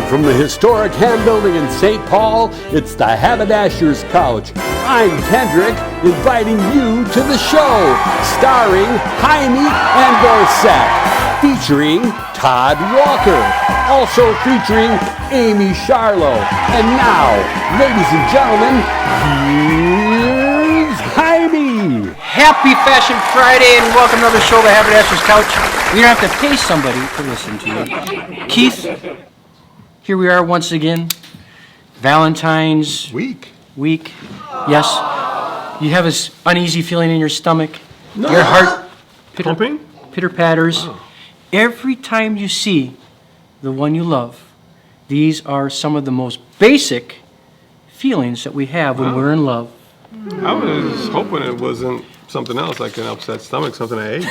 from the historic Ham Building in St. Paul, it's the Haberdasher's Couch. I'm Kendrick, inviting you to the show, starring Heimie and Dorset, featuring Todd Walker, also featuring Amye Scharlau. And now, ladies and gentlemen, here's Heimie. Happy Fashion Friday and welcome to another show, the Haberdasher's Couch. We don't have to pay somebody to listen to you. Keith, here we are once again. Valentine's week. Yes. You have this uneasy feeling in your stomach. No. Your heart pitter-patters. Oh. Every time you see the one you love, these are some of the most basic feelings that we have when we're in love. I was hoping it wasn't something else like an upset stomach, something I ate.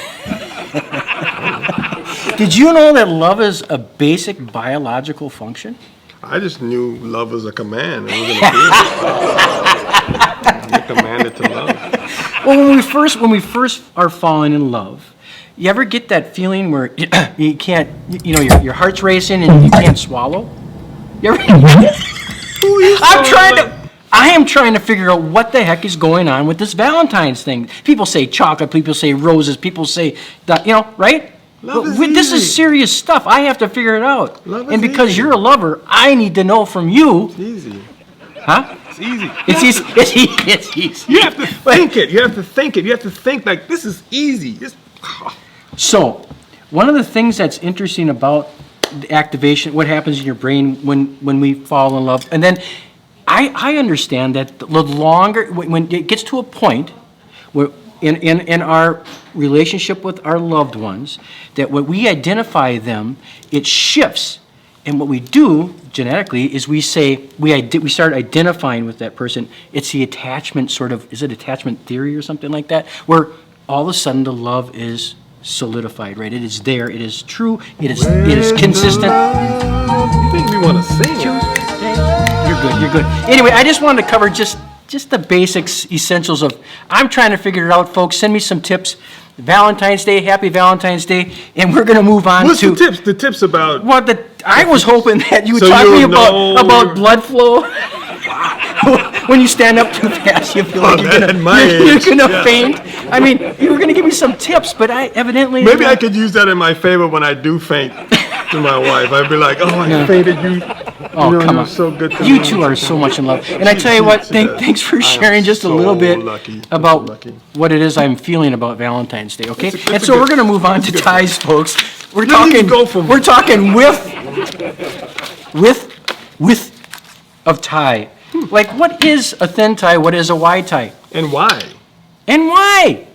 Did you know that love is a basic biological function? I just knew love was a command. And we're gonna do it. You're commanded to love. Well, when we first are falling in love, you ever get that feeling where you can't, your heart's racing and you can't swallow? You ever? I am trying to figure out what the heck is going on with this Valentine's thing. People say chocolate, people say roses, people say, right? This is serious stuff. I have to figure it out. And because you're a lover, I need to know from you. It's easy. Huh? It's easy. It's easy. You have to think it. You have to think it. You have to think like this is easy. So, one of the things that's interesting about the activation, what happens in your brain when we fall in love, and then I understand that the longer, when it gets to a point where in our relationship with our loved ones, that when we identify them, it shifts. And what we do genetically is we start identifying with that person. It's the attachment is it attachment theory or something like that? Where all of a sudden the love is solidified, right? It is there. It is true. It is consistent. You think we want to sing? You're good. Anyway, I just wanted to cover just the basics, essentials of. I'm trying to figure it out, folks. Send me some tips. Valentine's Day, happy Valentine's Day, and we're going to move on. What's the tips? The tips about? Well, I was hoping that you would talk to me about blood flow. When you stand up too fast, you feel like you're gonna faint. I mean, you were going to give me some tips, but I evidently maybe I could use that in my favor when I do faint to my wife. I'd be like, "Oh, I fainted you." Oh, come on. So good to you two are so much in love. And I tell you what, thanks for sharing just a little bit about what it is I'm feeling about Valentine's Day, okay? And so we're going to move on to ties, folks. We're talking width of tie. Like, what is a thin tie? What is a wide tie? And why?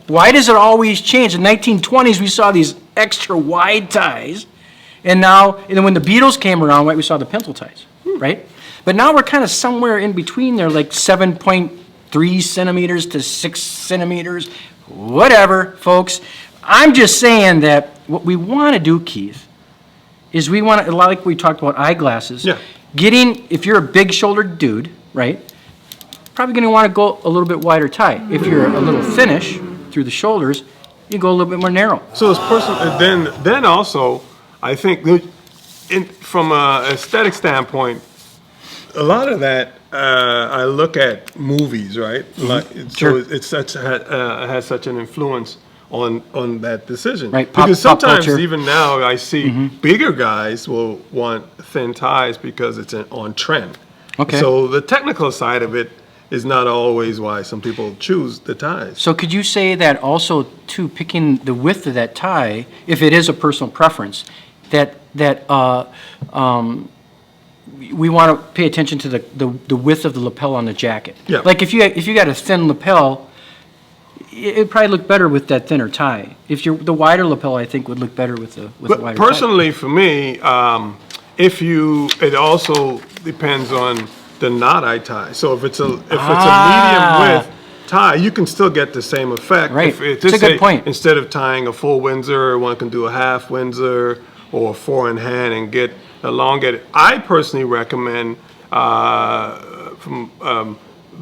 Why does it always change? In the 1920s, we saw these extra wide ties. And then when the Beatles came around, right, we saw the pencil ties, right? But now we're kind of somewhere in between there, like 7.3 centimeters to 6 centimeters, whatever, folks. I'm just saying that what we want to do, Keith, is we want to, like we talked about eyeglasses, if you're a big-shouldered dude, right, probably going to want to go a little bit wider tie. If you're a little thinnish through the shoulders, you go a little bit more narrow. So it's personal, then also, I think from an aesthetic standpoint, a lot of that I look at movies, right? So it has such an influence on that decision. Right. Because sometimes even now I see bigger guys will want thin ties because it's on trend. Okay. So the technical side of it is not always why some people choose the ties. So could you say that also too, picking the width of that tie, if it is a personal preference, that we want to pay attention to the width of the lapel on the jacket. Yeah. Like if you got a thin lapel, it'd probably look better with that thinner tie. The wider lapel, I think, would look better with the wider tie. Personally, for me, it also depends on the knot I tie. So if it's a medium width tie, you can still get the same effect. Right. It's a good point. Instead of tying a full Windsor, one can do a half Windsor or a 4-in-hand and get elongated. I personally recommend from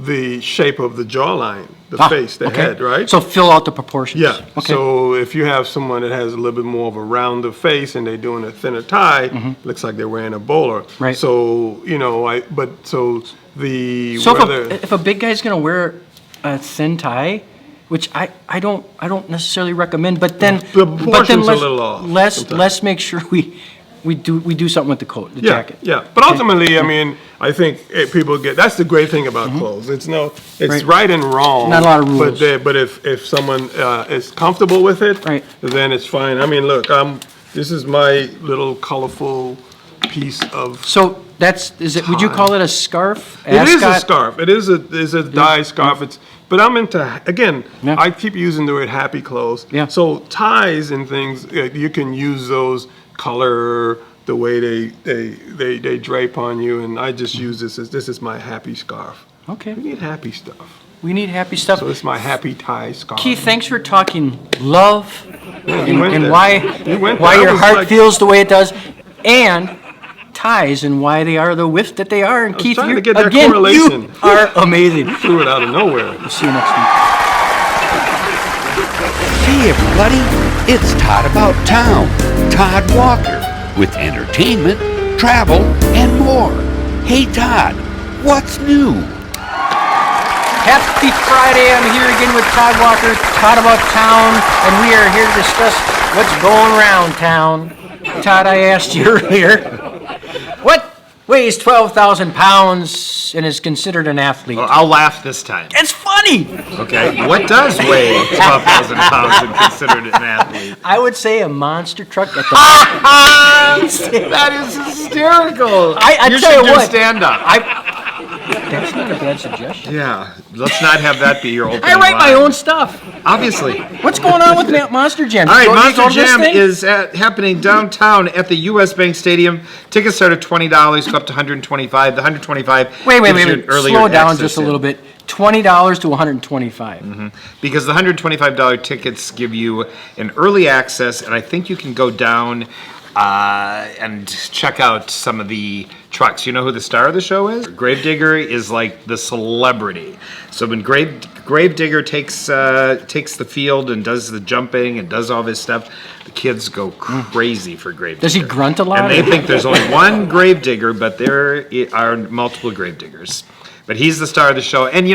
the shape of the jawline the face, the head, right? So fill out the proportions. Yeah. Okay. So if you have someone that has a little bit more of a rounder face and they're doing a thinner tie, looks like they're wearing a bowler. Right. So So if a big guy's gonna wear a thin tie, which I don't necessarily recommend, but then The proportion's a little off let's make sure we do something with the coat, the jacket. Yeah, but ultimately, I mean, I think people get, that's the great thing about clothes. It's right and wrong. Not a lot of rules. But if someone is comfortable with it, Right. then it's fine. I mean, look, this is my little colorful piece of. So would you call it a scarf? It is a scarf. It is a dye scarf. But I'm into, again, Yeah. I keep using the word happy clothes. Yeah. So ties and things, you can use those color, the way they drape on you, and I just use this is my happy scarf. Okay. We need happy stuff. We need happy stuff. So it's my happy tie scarf. Keith, thanks for talking love went and there. why went why there. I your was heart like- feels the way it does, and ties and why they are the width that they are. And Keith, trying to you get that again, correlation. you are amazing. Threw it out of nowhere. See you next week. Hey everybody, it's Todd About Town, Todd Walker, with entertainment, travel, and more. Hey Todd, what's new? Happy Friday. I'm here again with Todd Walker, Todd About Town, and we are here to discuss what's going around town. Todd, I asked you earlier, what weighs 12,000 pounds and is considered an athlete? Well, I'll laugh this time. It's funny. Okay. What does weigh 12,000 pounds and considered an athlete? I would say a monster truck at the. That is hysterical. I you tell should you do what, stand-up. That's not a bad suggestion. Yeah. Let's not have that be your opening I write my line. own stuff. Obviously. What's going on with Monster Jam? All right, You Monster going to this Jam thing? is happening downtown at the U.S. Bank Stadium. Tickets start at $20, go up to $125. The $125 Wait. gives you an earlier Slow down access just a in. little bit. $20 to $125. Because the $125 tickets give you an early access, and I think you can go down and check out some of the trucks. You know who the star of the show is? Gravedigger is like the celebrity. So when Gravedigger takes the field and does the jumping and does all this stuff, the kids go crazy for Gravedigger. Does he grunt a lot? And they think there's only one Gravedigger, but there are multiple Gravediggers. But he's the star of the show. And,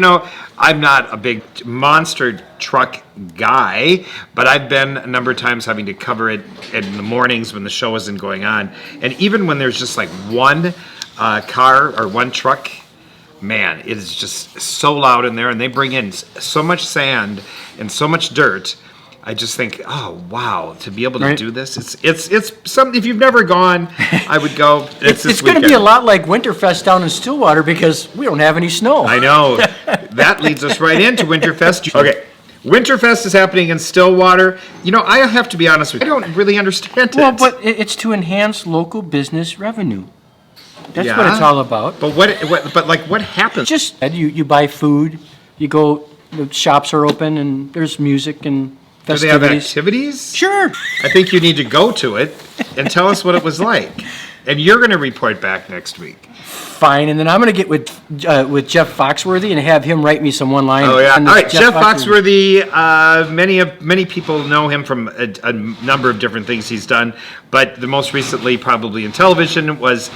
I'm not a big monster truck guy, but I've been a number of times having to cover it in the mornings when the show isn't going on. And even when there's just like one car or one truck, man, it is just so loud in there. And they bring in so much sand and so much dirt. I just think, oh wow, to be able to do this, it's something. If you've never gone, I would go. It's going to be a lot like Winterfest down in Stillwater because we don't have any snow. I know. That leads us right into Winterfest. Okay, Winterfest is happening in Stillwater. I have to be honest with you, I don't really understand it. Well, but it's to enhance local business revenue. That's what it's Yeah. all about. But what happens? Just you buy food, you go, the shops are open, and there's music and Do they have festivities. activities? Sure. I think you need to go to it and tell us what it was like. And you're going to report back next week. Fine, and then I'm going to get with Jeff Foxworthy and have him write me some one-line. Oh yeah! All on this right, Jeff Foxworthy. Many people know him from a number of different things he's done, but the most recently, probably in television, was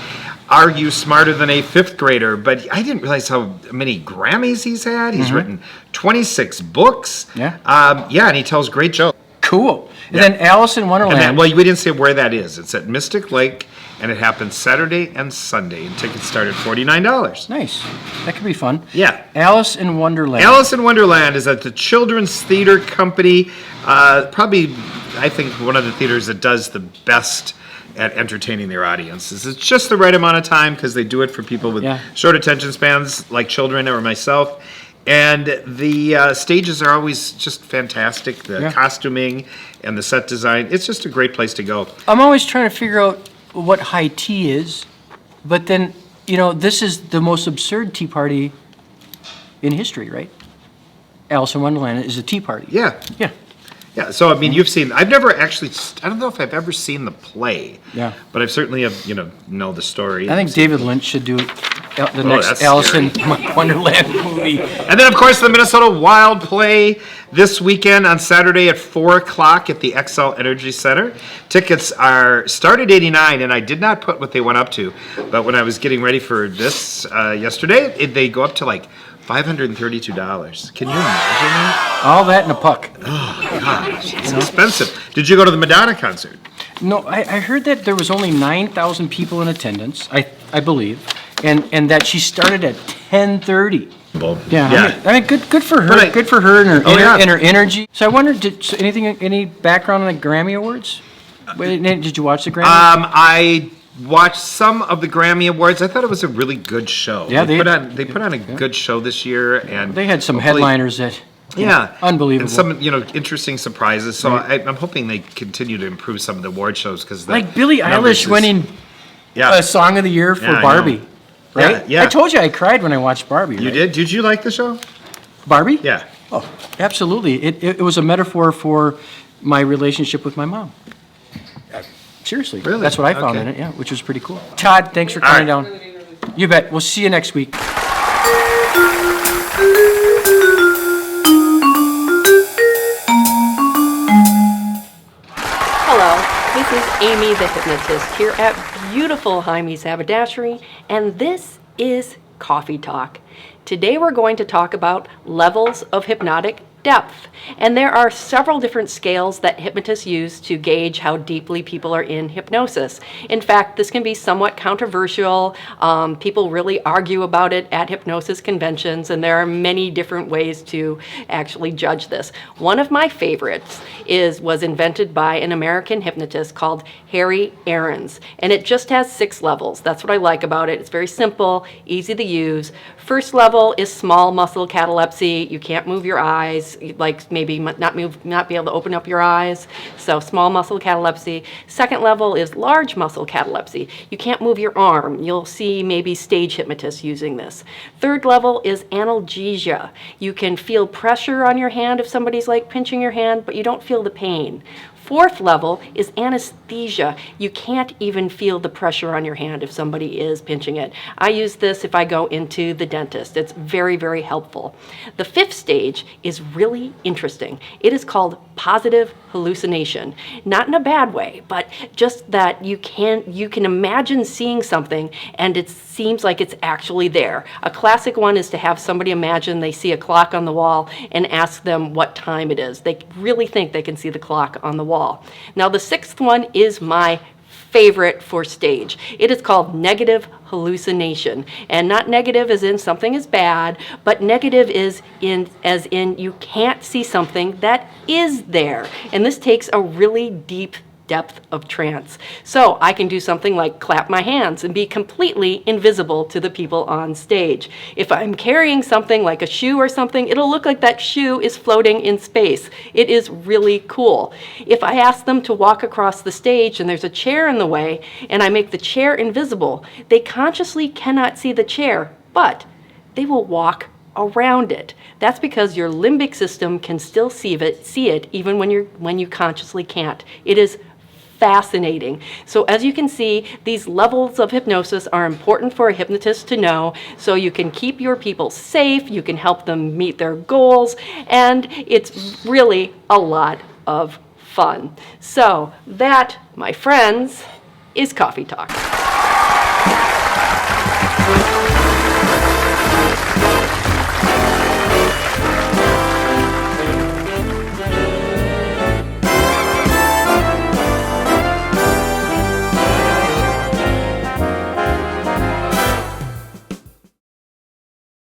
"Are You Smarter Than a Fifth Grader?" But I didn't realize how many Grammys he's had. He's written 26 books. Yeah. And he tells great jokes. Cool. And then Alice in Wonderland. And then, we didn't say where that is. It's at Mystic Lake, and it happens Saturday and Sunday. And tickets start at $49. Nice. That could be fun. Yeah. Alice in Wonderland. Alice in Wonderland is at the Children's Theater Company. Probably, I think, one of the theaters that does the best at entertaining their audiences. It's just the right amount of time because they do it for people with short attention spans like children or myself. And the stages are always just fantastic. The costuming and the set design. It's just a great place to go. I'm always trying to figure out what high tea is, but then, this is the most absurd tea party in history, right? Alice in Wonderland is a tea party. Yeah. Yeah. Yeah, so you've seen. I've never actually. I don't know if I've ever seen the play. Yeah. But I've certainly have know the story. I think David Lynch should do the next that's Alice in Wonderland movie. And then, of course, the Minnesota Wild play this weekend on Saturday at 4 o'clock at the XL Energy Center. Tickets start at $89, and I did not put what they went up to. But when I was getting ready for this yesterday, they go up to like $532. Can you imagine that? All that in a puck. Gosh, it's expensive. Did you go to the Madonna concert? No, I heard that there was only 9,000 people in attendance, I believe, and that she started at 10:30. Yeah. I mean, good for her. Good for her and her energy. So I wondered, any background on the Grammy Awards? Did you watch the Grammy? I watched some of the Grammy Awards. I thought it was a really good show. Yeah, they put on a good show this year, and they had some headliners that. Yeah, unbelievable. And some interesting surprises. So I'm hoping they continue to improve some of the award shows because like Billie Eilish winning Song of the Year for Barbie. Right? Yeah. I told you I cried when I watched Barbie. You did? Did you like the show? Barbie? Yeah. Oh, absolutely. It was a metaphor for my relationship with my mom. Seriously. Really? That's what I found in it, yeah, which was pretty cool. Todd, thanks for coming down. You bet. We'll see you next week. Hello, this is Amye the Hypnotist here at beautiful Heimie's Haberdashery, and this is Coffee Talk. Today we're going to talk about levels of hypnotic depth, and there are several different scales that hypnotists use to gauge how deeply people are in hypnosis. In fact, this can be somewhat controversial. People really argue about it at hypnosis conventions, and there are many different ways to actually judge this. One of my favorites was invented by an American hypnotist called Harry Aarons, and it just has 6 levels. That's what I like about it. It's very simple, easy to use. First level is small muscle catalepsy. You can't move your eyes, like maybe not be able to open up your eyes. So small muscle catalepsy. Second level is large muscle catalepsy. You can't move your arm. You'll see maybe stage hypnotists using this. Third level is analgesia. You can feel pressure on your hand if somebody's like pinching your hand, but you don't feel the pain. Fourth level is anesthesia. You can't even feel the pressure on your hand if somebody is pinching it. I use this if I go into the dentist. It's very, very helpful. The 5th stage is really interesting. It is called positive hallucination. Not in a bad way, but just that you can imagine seeing something and it seems like it's actually there. A classic one is to have somebody imagine they see a clock on the wall and ask them what time it is. They really think they can see the clock on the wall. Now the 6th one is my favorite for stage. It is called negative hallucination. And not negative as in something is bad, but negative is as in you can't see something that is there. And this takes a really deep depth of trance. So I can do something like clap my hands and be completely invisible to the people on stage. If I'm carrying something like a shoe or something, it'll look like that shoe is floating in space. It is really cool. If I ask them to walk across the stage and there's a chair in the way and I make the chair invisible, they consciously cannot see the chair, but they will walk around it. That's because your limbic system can still see it even when you consciously can't. It is fascinating. So as you can see, these levels of hypnosis are important for a hypnotist to know so you can keep your people safe, you can help them meet their goals, and it's really a lot of fun. So that, my friends, is Coffee Talk.